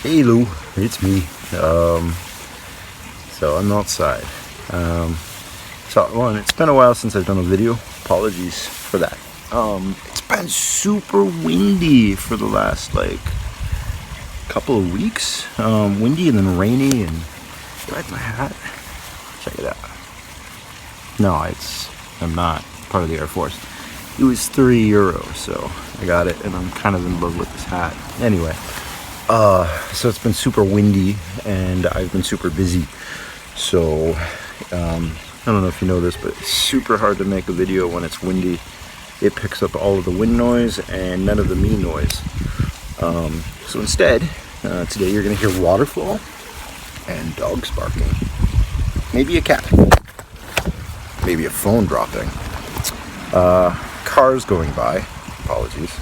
Hey Lou, it's me. So I'm outside. It's been a while since I've done a video. Apologies for that. It's been super windy for the last couple of weeks. Windy and then rainy, and do I have my hat? Check it out. No, I'm not part of the Air Force. It was €3, so I got it, and I'm kind of in love with this hat. Anyway. So it's been super windy and I've been super busy. So, I don't know if you know this, but it's super hard to make a video when it's windy. It picks up all of the wind noise and none of the me noise. So instead, today you're going to hear waterfall and dogs barking. Maybe a cat. Maybe a phone dropping. Cars going by. Apologies.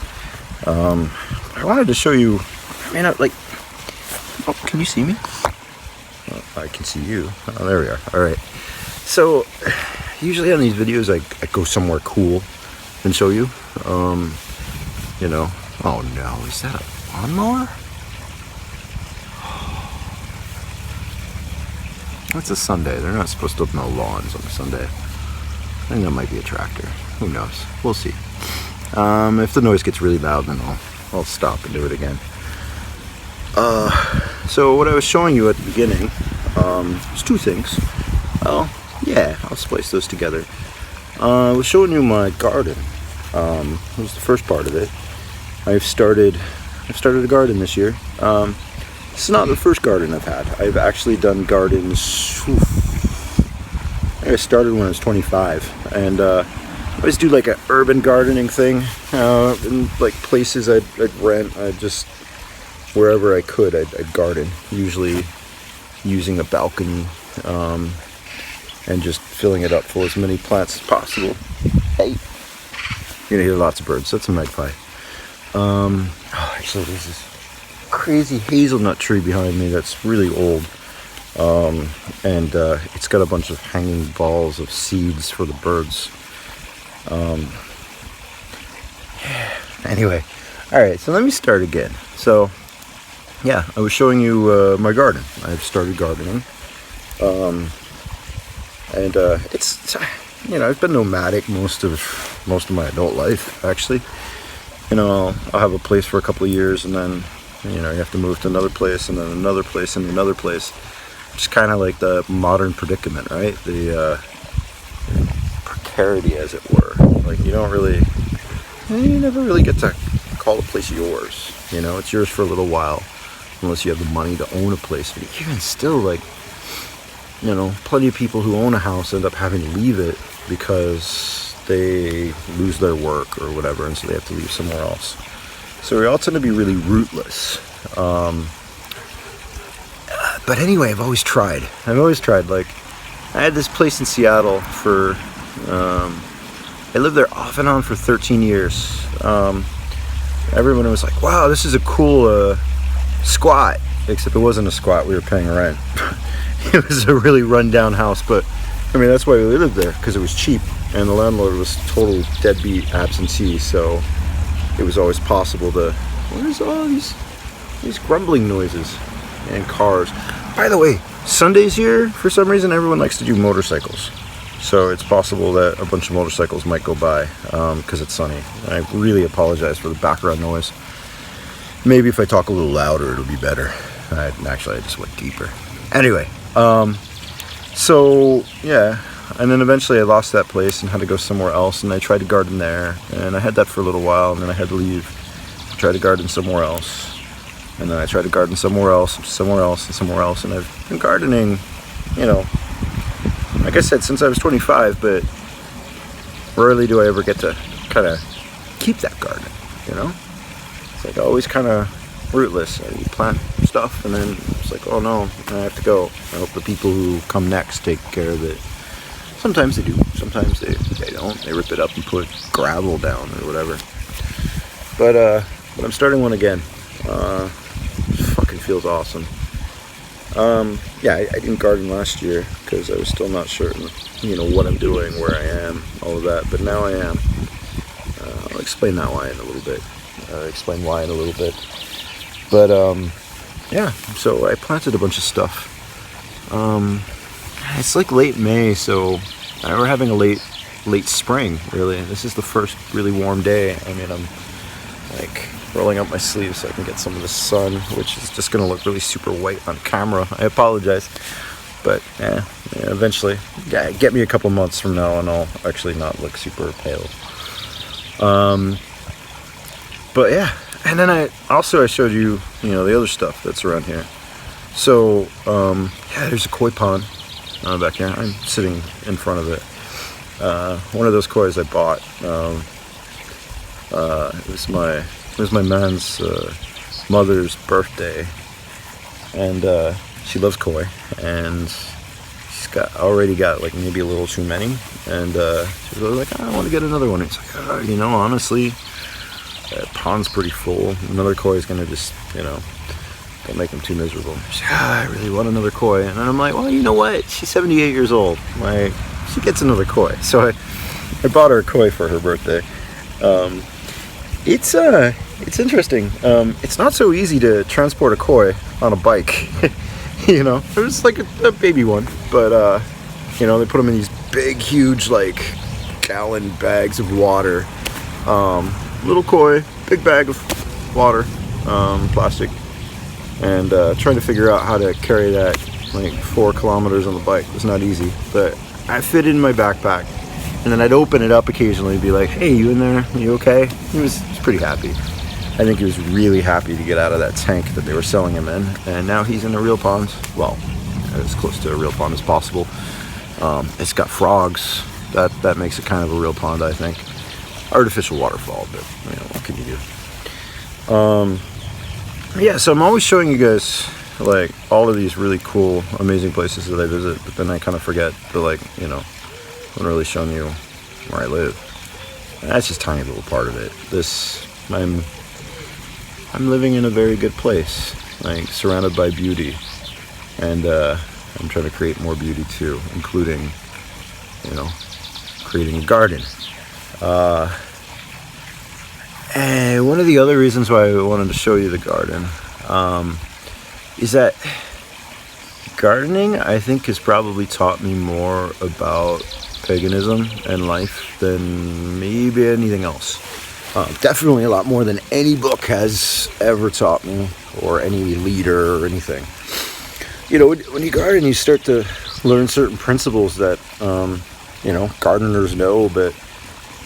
I wanted to show you. Oh, can you see me? Oh, I can see you. Oh, there we are. All right. So, usually on these videos, I go somewhere cool and show you. You know. Oh no, is that a lawnmower? It's a Sunday. They're not supposed to mow lawns on a Sunday. I think that might be a tractor. Who knows? We'll see. If the noise gets really loud, then I'll stop and do it again. So what I was showing you at the beginning was two things. Oh, yeah, I'll splice those together. I was showing you my garden. That was the first part of it. I've started a garden this year. This is not the first garden I've had. I've actually done gardens. I started when I was 25, and I always do like an urban gardening thing. In like places I'd rent. Wherever I could, I'd garden, usually using a balcony, and just filling it up full of as many plants as possible. Hey, you're gonna hear lots of birds. That's a magpie. Actually, there's this crazy hazelnut tree behind me that's really old, and it's got a bunch of hanging balls of seeds for the birds. Anyway, all right. So let me start again. So. Yeah, I was showing you my garden. I've started gardening, and it's I've been nomadic most of my adult life. Actually, I'll have a place for a couple of years, and then you have to move to another place, and then another place, and another place. Just kind of like the modern predicament, right? The precarity, as it were. Like you never really get to call a place yours. It's yours for a little while. Unless you have the money to own a place. But even still, plenty of people who own a house end up having to leave it because they lose their work or whatever, and so they have to leave somewhere else. So we all tend to be really rootless. But anyway, I've always tried. Like, I had this place in Seattle for, I lived there off and on for 13 years. Everyone was like, wow, this is a cool, squat, except it wasn't a squat. We were paying rent. It was a really run-down house, but that's why we lived there, because it was cheap, and the landlord was total deadbeat absentee. So it was always possible to. What is all these grumbling noises and cars? By the way, Sundays here, for some reason, everyone likes to do motorcycles. So it's possible that a bunch of motorcycles might go by because it's sunny. And I really apologize for the background noise. Maybe if I talk a little louder, it'll be better. I just went deeper. Anyway, so yeah, and then eventually I lost that place and had to go somewhere else, and I tried to garden there, and I had that for a little while, and then I had to leave, try to garden somewhere else, and then I tried to garden somewhere else, and somewhere else, and I've been gardening, like I said, since I was 25, but rarely do I ever get to kind of keep that garden, It's like always kind of rootless. I plant stuff, and then it's like, oh no, I have to go. I hope the people who come next take care of it. Sometimes they do. Sometimes they don't. They rip it up and put gravel down or whatever. But I'm starting one again. Fucking feels awesome. I didn't garden last year because I was still not certain, what I'm doing, where I am, all of that. But now I am. I'll explain why in a little bit. But yeah, so I planted a bunch of stuff. It's like late May, so we're having a late spring, really. This is the first really warm day. I mean, I'm like rolling up my sleeves so I can get some of the sun, which is just going to look really super white on camera. I apologize. But yeah, eventually, get me a couple months from now and I'll actually not look super pale. But yeah, and then I showed you, the other stuff that's around here. So yeah, there's a koi pond back here. I'm sitting in front of it. One of those kois I bought. It was my man's mother's birthday, and she loves koi, and she's already got like maybe a little too many, and she was like, I want to get another one. It's like, honestly, that pond's pretty full. Another koi is gonna just, don't make them too miserable. She's like, I really want another koi, and then I'm like, well, you know what? She's 78 years old. She gets another koi, so I bought her a koi for her birthday. It's interesting. It's not so easy to transport a koi on a bike. It was like a baby one, but they put them in these big, huge, like gallon bags of water. Little koi, big bag of water, plastic, and trying to figure out how to carry that like 4 kilometers on the bike was not easy, but I fit it in my backpack. And then I'd open it up occasionally and be like, hey, you in there? You okay? He was pretty happy. I think he was really happy to get out of that tank that they were selling him in. And now he's in a real pond. Well, as close to a real pond as possible. It's got frogs. That makes it kind of a real pond, I think. Artificial waterfall, but what can you do? Yeah, so I'm always showing you guys like all of these really cool, amazing places that I visit, but then I kind of forget to I'm really showing you where I live. And that's just a tiny little part of it. I'm living in a very good place, like surrounded by beauty, and I'm trying to create more beauty too, including, creating a garden. And one of the other reasons why I wanted to show you the garden is that gardening, I think, has probably taught me more about paganism and life than maybe anything else. Definitely a lot more than any book has ever taught me, or any leader or anything. When you garden, you start to learn certain principles that gardeners know, but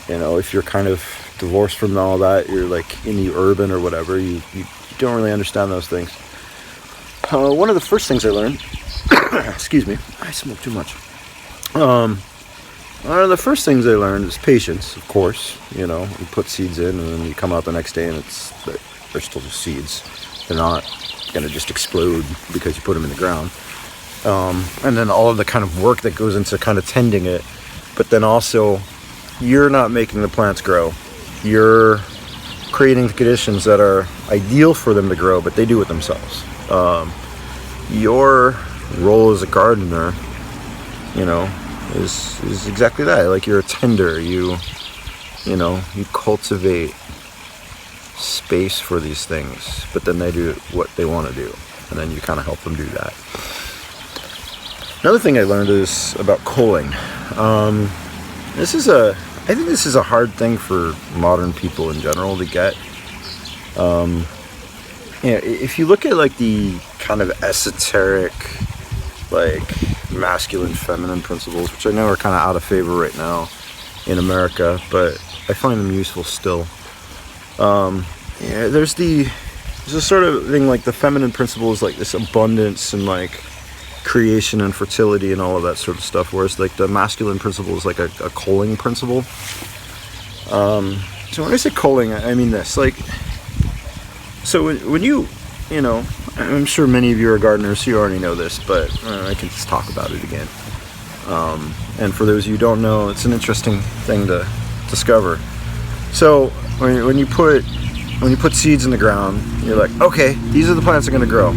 if you're kind of divorced from all that, you're like in the urban or whatever, you don't really understand those things. One of the first things I learned excuse me, I smoke too much. One of the first things I learned is patience, of course. You put seeds in and then you come out the next day and they're still just seeds. They're not going to just explode because you put them in the ground. And then all of the kind of work that goes into kind of tending it. But then also, you're not making the plants grow. You're creating the conditions that are ideal for them to grow, but they do it themselves. Your role as a gardener, is exactly that. Like, you're a tender. You cultivate space for these things, but then they do what they want to do, and then you kind of help them do that. Another thing I learned is about culling. I think this is a hard thing for modern people in general to get. If you look at like the kind of esoteric, like masculine, feminine principles, which I know are kind of out of favor right now in America, but I find them useful still. There's a sort of thing like the feminine principle is like this abundance and like creation and fertility and all of that sort of stuff, whereas like the masculine principle is like a culling principle. So when I say culling, I mean this, like, so when you I'm sure many of you are gardeners, so you already know this, but I can just talk about it again. And for those of you who don't know, it's an interesting thing to discover. So when you put seeds in the ground, you're like, okay, these are the plants that are going to grow.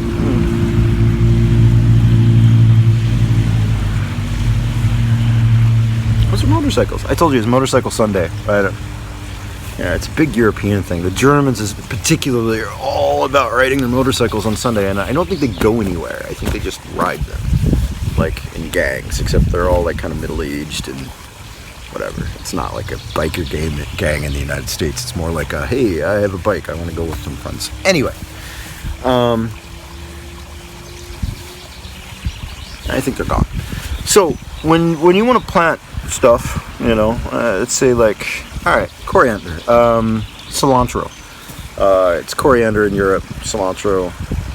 Those are motorcycles. I told you it's Motorcycle Sunday. Right? Yeah, it's a big European thing. The Germans is particularly are all about riding their motorcycles on Sunday, and I don't think they go anywhere. I think they just ride them, like in gangs, except they're all like kind of middle-aged and whatever. It's not like a biker gang in the United States. It's more like a, hey, I have a bike, I want to go with some friends. Anyway, I think they're gone. So when you want to plant stuff, you know, let's say like, all right, coriander, cilantro. It's coriander in Europe, cilantro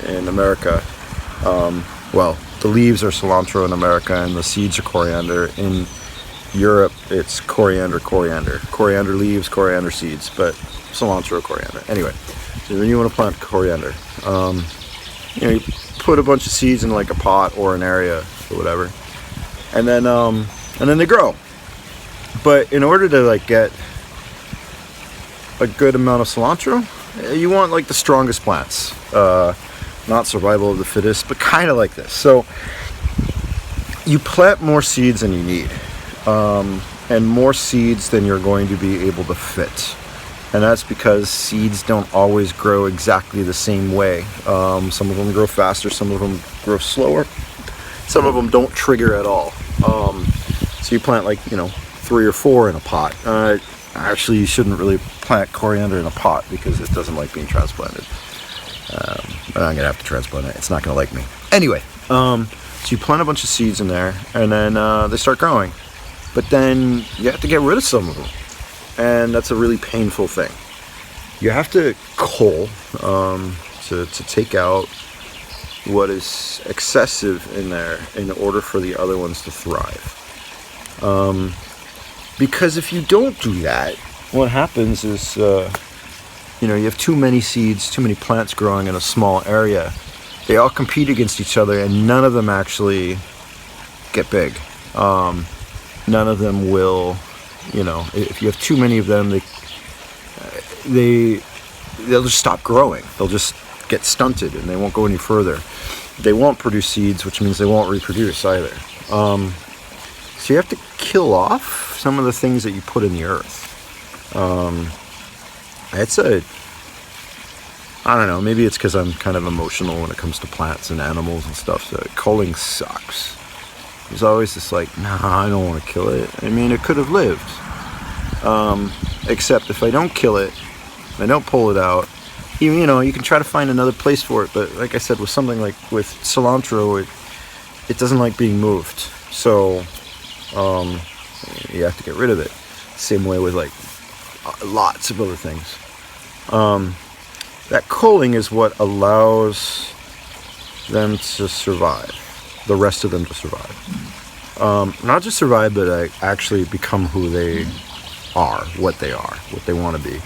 in America. Well, the leaves are cilantro in America and the seeds are coriander. In Europe, it's coriander leaves, coriander seeds, but cilantro, coriander. Anyway, so when you want to plant coriander, you know, you put a bunch of seeds in like a pot or an area or whatever, and then they grow. But in order to like get a good amount of cilantro, you want like the strongest plants, not survival of the fittest, but kind of like this. So you plant more seeds than you need. And more seeds than you're going to be able to fit. And that's because seeds don't always grow exactly the same way. Some of them grow faster, some of them grow slower, some of them don't trigger at all. So you plant like, you know, 3 or 4 in a pot. Actually, you shouldn't really plant coriander in a pot because it doesn't like being transplanted. But I'm gonna have to transplant it. It's not gonna like me. Anyway, so you plant a bunch of seeds in there, and then they start growing. But then you have to get rid of some of them, and that's a really painful thing. You have to cull to take out what is excessive in there in order for the other ones to thrive. Because if you don't do that, what happens is, you know, you have too many seeds, too many plants growing in a small area. They all compete against each other, and none of them actually get big. None of them will, you know, if you have too many of them, they'll just stop growing. They'll just get stunted and they won't go any further. They won't produce seeds, which means they won't reproduce either. So you have to kill off some of the things that you put in the earth. I don't know, maybe it's because I'm kind of emotional when it comes to plants and animals and stuff, so culling sucks. There's always this like, nah, I don't want to kill it. I mean, it could have lived. Except if I don't kill it, I don't pull it out, you know, you can try to find another place for it, but like I said, with something like with cilantro, it doesn't like being moved. So, you have to get rid of it. Same way with like lots of other things. That culling is what allows them to survive. The rest of them to survive. Not just survive, but actually become who they are, what they want to be.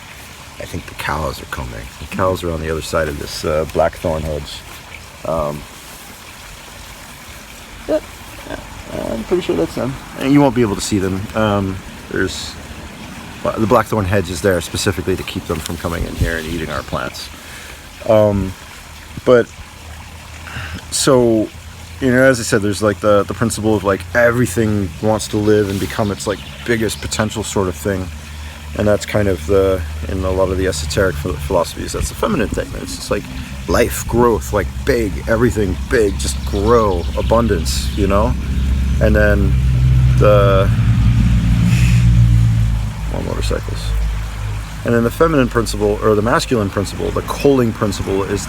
I think the cows are coming. The cows are on the other side of this blackthorn hedge. I'm pretty sure that's them. And you won't be able to see them. The blackthorn hedge is there specifically to keep them from coming in here and eating our plants. But so, you know, as I said, there's like the principle of like everything wants to live and become its like biggest potential sort of thing, and that's kind of in a lot of the esoteric philosophies, that's the feminine thing. It's just like life, growth, like big, everything big, just grow, abundance, you know. And then more motorcycles. And then the feminine principle, or the masculine principle, the culling principle, is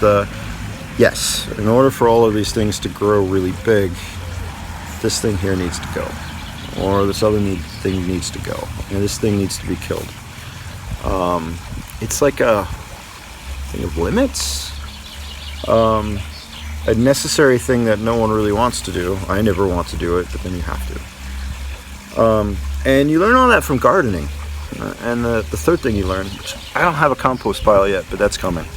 yes, in order for all of these things to grow really big, this thing here needs to go, or this other thing needs to go, and this thing needs to be killed. It's like a thing of limits, a necessary thing that no one really wants to do. I never want to do it, but then you have to. And you learn all that from gardening. And the third thing you learn, which I don't have a compost pile yet, but that's coming.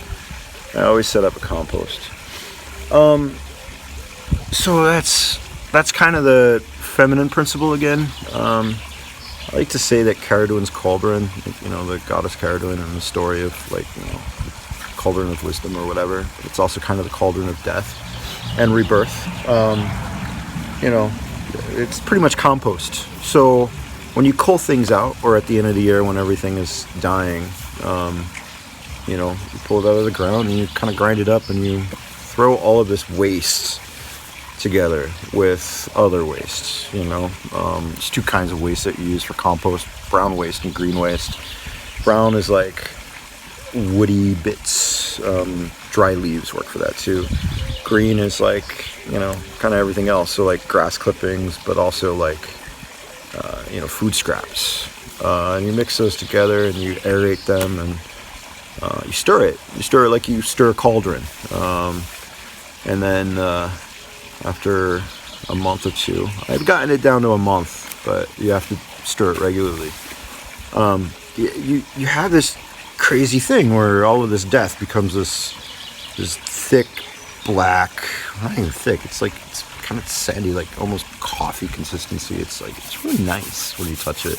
I always set up a compost. So that's kind of the feminine principle again. I like to say that Caradwin's cauldron, you know, the goddess Caradwin and the story of like, you know, cauldron of wisdom or whatever. It's also kind of the cauldron of death and rebirth. You know, it's pretty much compost. So when you cull things out, or at the end of the year when everything is dying, You know, you pull it out of the ground and you kind of grind it up and you throw all of this waste together with other wastes, you know. There's two kinds of waste that you use for compost: brown waste and green waste. Brown is like woody bits, dry leaves work for that too. Green is like, you know, kind of everything else, so like grass clippings, but also like you know, food scraps, and you mix those together and you aerate them, and you stir it like you stir a cauldron, and then after a month or two, I've gotten it down to a month, but you have to stir it regularly. You have this crazy thing where all of this death becomes this thick black, not even thick, it's kind of sandy, like almost coffee consistency. It's really nice when you touch it.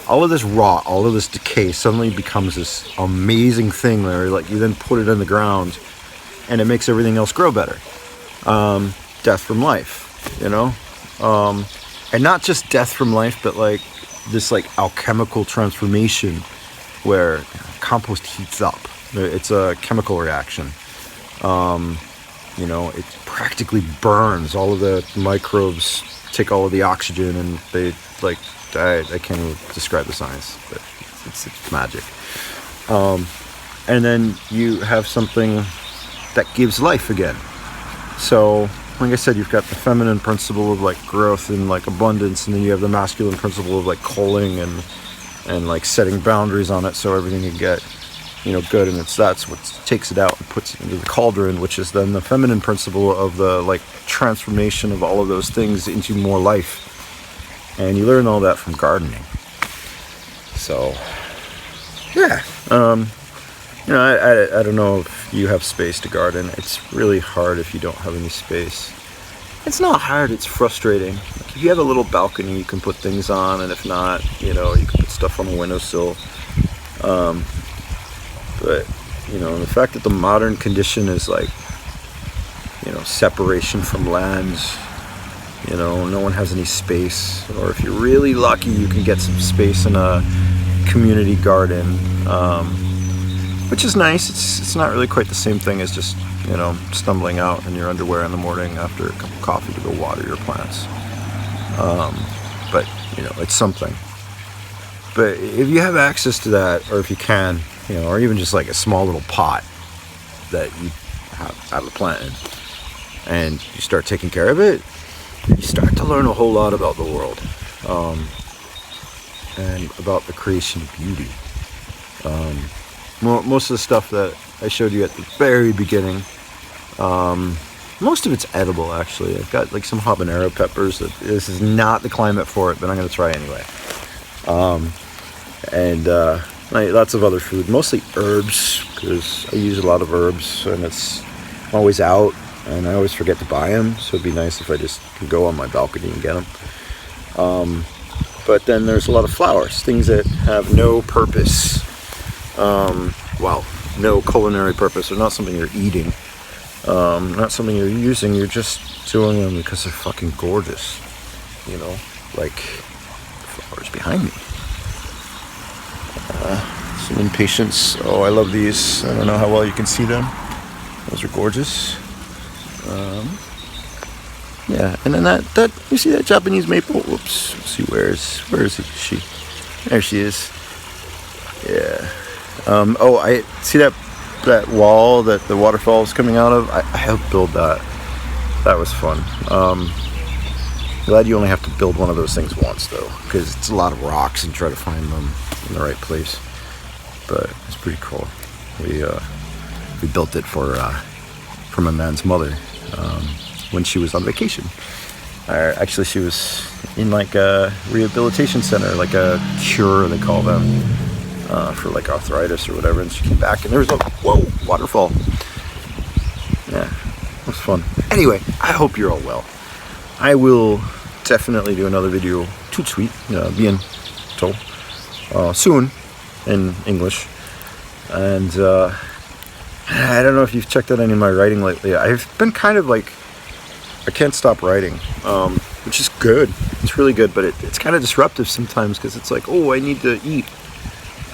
All of this rot, all of this decay suddenly becomes this amazing thing where like you then put it in the ground and it makes everything else grow better. Death from life, you know, and not just death from life, but like this like alchemical transformation where compost heats up. It's a chemical reaction. You know, it practically burns. All of the microbes take all of the oxygen, and they like, I can't even describe the science, but it's magic. And then you have something that gives life again. So, like I said, you've got the feminine principle of like growth and like abundance, and then you have the masculine principle of like culling and like setting boundaries on it so everything can get, you know, good. And that's what takes it out and puts it into the cauldron, which is then the feminine principle of the like transformation of all of those things into more life. And you learn all that from gardening. So yeah, you know, I don't know if you have space to garden. It's really hard if you don't have any space. It's not hard, it's frustrating. Like if you have a little balcony, you can put things on, and if not, you know, you can put stuff on the windowsill. But, you know, the fact that the modern condition is like, you know, separation from land, you know, no one has any space, or if you're really lucky, you can get some space in a community garden, which is nice. It's not really quite the same thing as just, you know, stumbling out in your underwear in the morning after a cup of coffee to go water your plants. But, you know, it's something. But if you have access to that, or if you can, you know, or even just like a small little pot that you have a plant in, and you start taking care of it, you start to learn a whole lot about the world, and about the creation of beauty. Most of the stuff that I showed you at the very beginning, most of it's edible actually. I've got like some habanero peppers that this is not the climate for it, but I'm going to try anyway. And lots of other food, mostly herbs, because I use a lot of herbs, and I'm always out, and I always forget to buy them, so it'd be nice if I just could go on my balcony and get them. But then there's a lot of flowers, things that have no purpose, well, no culinary purpose. They're not something you're eating, not something you're using, you're just doing them because they're fucking gorgeous, you know, like flowers behind me. Some impatiens. Oh, I love these. I don't know how well you can see them. Those are gorgeous. Yeah, and then that you see that Japanese maple? Whoops. Let's see, where is she? There she is. Yeah. Oh, I see that wall that the waterfall is coming out of. I helped build that. That was fun. Glad you only have to build one of those things once though, because it's a lot of rocks and try to find them in the right place. But it's pretty cool. We built it for my man's mother when she was on vacation. Actually, she was in like a rehabilitation center, like a cure they call them, for like arthritis or whatever. And she came back and there was a waterfall. Yeah, it was fun. Anyway, I hope you're all well. I will definitely do another video, tout de suite, bientôt, soon, in English. And I don't know if you've checked out any of my writing lately. I've been kind of like, I can't stop writing, which is good. It's really good, but it's kind of disruptive sometimes because it's like, oh, I need to eat.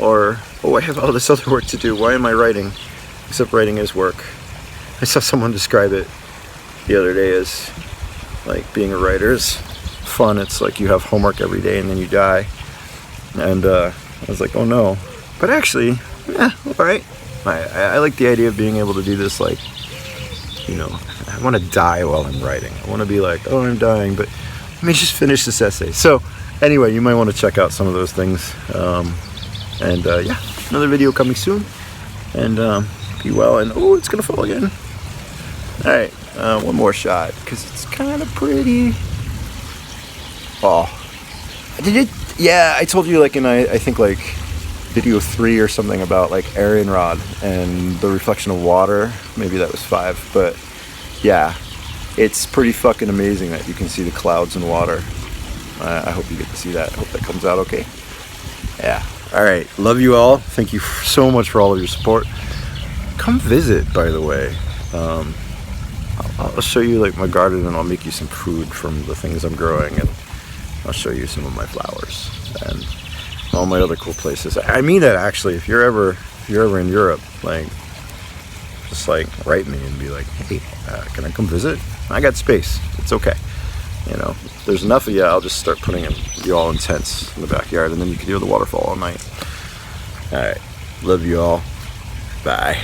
or, oh, I have all this other work to do. Why am I writing? Except writing is work. I saw someone describe it the other day as like being a writer is fun. It's like you have homework every day and then you die. And I was like, oh no. But actually, yeah, all right. I like the idea of being able to do this, like, you know, I want to die while I'm writing. I want to be like, oh, I'm dying, but let me just finish this essay. So anyway, you might want to check out some of those things. Yeah, another video coming soon. And be well. And oh, it's gonna fall again. All right, one more shot because it's kind of pretty. Oh, did it? Yeah, I told you like in I think like video 3 or something about like Arian rod and the reflection of water. Maybe that was 5, but yeah, it's pretty fucking amazing that you can see the clouds and water. I hope you get to see that. I hope that comes out okay. Yeah. All right. Love you all. Thank you so much for all of your support. Come visit, by the way. I'll show you like my garden, and I'll make you some food from the things I'm growing, and I'll show you some of my flowers and all my other cool places. I mean that actually. If you're ever in Europe, like, just like write me and be like, hey, can I come visit? I got space. It's okay. You know, if there's enough of you, I'll just start putting you all in tents in the backyard, and then you can hear the waterfall all night. All right. Love you all. Bye.